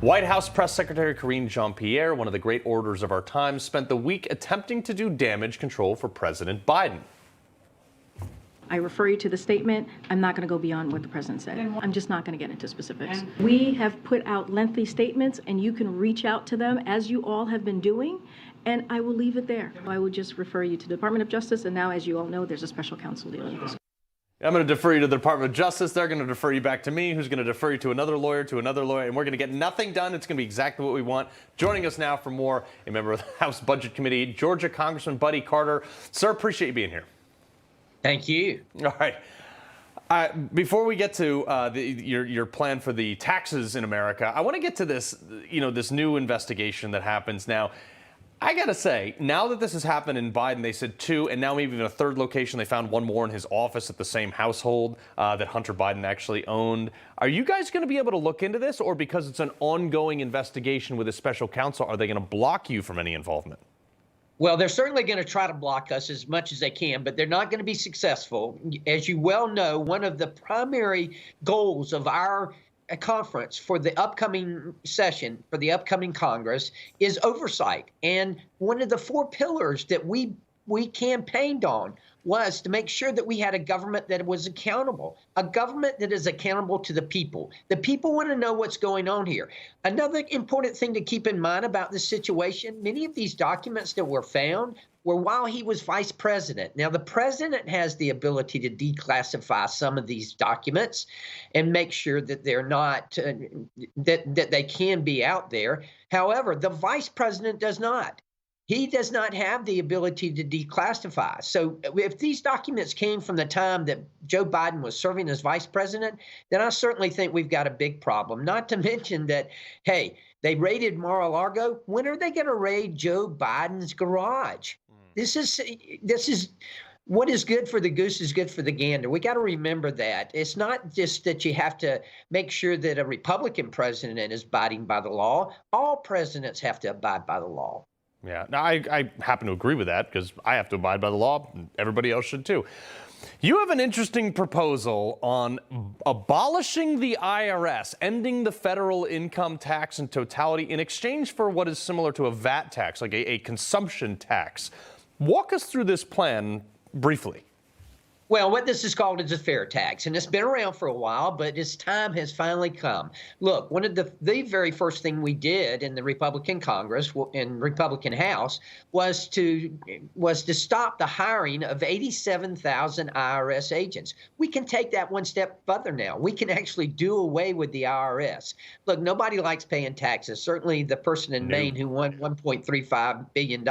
White House Press Secretary Karine Jean-Pierre, one of the great orators of our time, spent the week attempting to do damage control for President Biden. I refer you to the statement. I'm not going to go beyond what the president said. I'm just not going to get into specifics. We have put out lengthy statements, and you can reach out to them, as you all have been doing, and I will leave it there. I will just refer you to the Department of Justice, and now, as you all know, there's a special counsel dealing with this. I'm going to defer you to the Department of Justice. They're going to defer you back to me, who's going to defer you to another lawyer, and we're going to get nothing done. It's going to be exactly what we want. Joining us now for more, a member of the House Budget Committee, Georgia Congressman Buddy Carter. Sir, appreciate you being here. Thank you. All right. Before we get to your plan for the taxes in America, I want to get to this, this new investigation that happens now. I got to say, now that this has happened in Biden, they said 2, and now maybe even a 3rd location. They found one more in his office at the same household that Hunter Biden actually owned. Are you guys going to be able to look into this, or because it's an ongoing investigation with a special counsel, are they going to block you from any involvement? Well, they're certainly going to try to block us as much as they can, but they're not going to be successful. As you well know, one of the primary goals of our conference for the upcoming session, for the upcoming Congress, is oversight. And one of the 4 pillars that we campaigned on was to make sure that we had a government that was accountable, a government that is accountable to the people. The people want to know what's going on here. Another important thing to keep in mind about this situation, many of these documents that were found were while he was vice president. Now, the president has the ability to declassify some of these documents and make sure that they're not, that they can be out there. However, the vice president does not. He does not have the ability to declassify. So if these documents came from the time that Joe Biden was serving as vice president, then I certainly think we've got a big problem. Not to mention that, hey, they raided Mar-a-Lago. When are they going to raid Joe Biden's garage? This is what is good for the goose is good for the gander. We got to remember that. It's not just that you have to make sure that a Republican president is abiding by the law. All presidents have to abide by the law. Yeah, now I happen to agree with that because I have to abide by the law, and everybody else should too. You have an interesting proposal on abolishing the IRS, ending the federal income tax in totality in exchange for what is similar to a VAT tax, like a consumption tax. Walk us through this plan briefly. Well, what this is called is a fair tax, and it's been around for a while, but its time has finally come. Look, one of the very first thing we did in the Republican Congress and Republican House was to stop the hiring of 87,000 IRS agents. We can take that one step further now. We can actually do away with the IRS. Look, nobody likes paying taxes. Certainly the person in Maine who won $1.35 billion,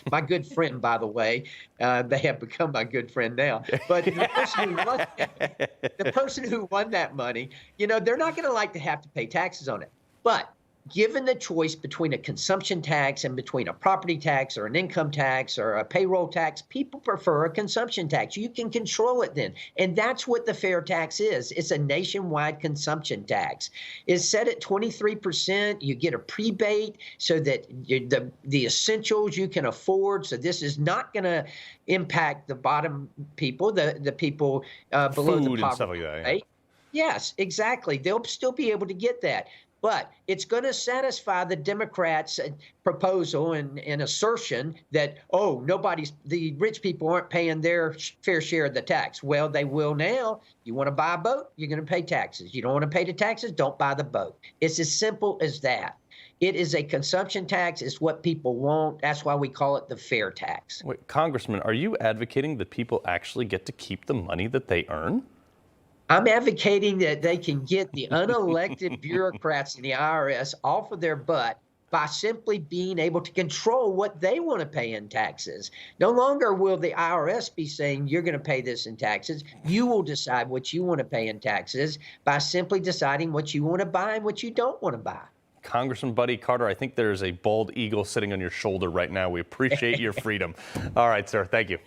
my good friend, by the way, they have become my good friend now. But the person who won that money, they're not going to like to have to pay taxes on it. But given the choice between a consumption tax and between a property tax or an income tax or a payroll tax, people prefer a consumption tax. You can control it then. And that's what the fair tax is. It's a nationwide consumption tax. It's set at 23%. You get a prebate so that the essentials you can afford. So this is not going to impact the bottom people, the people below Food the poverty and stuff like that, rate. Yes, exactly. They'll still be able to get that. But it's going to satisfy the Democrats' proposal and assertion that, the rich people aren't paying their fair share of the tax. Well, they will now. You want to buy a boat, you're going to pay taxes. You don't want to pay the taxes, don't buy the boat. It's as simple as that. It is a consumption tax. It's what people want. That's why we call it the fair tax. Wait, Congressman, are you advocating that people actually get to keep the money that they earn? I'm advocating that they can get the unelected bureaucrats in the IRS off of their butt by simply being able to control what they want to pay in taxes. No longer will the IRS be saying you're going to pay this in taxes. You will decide what you want to pay in taxes by simply deciding what you want to buy and what you don't want to buy. Congressman Buddy Carter, I think there's a bald eagle sitting on your shoulder right now. We appreciate your freedom. All right, sir. Thank you.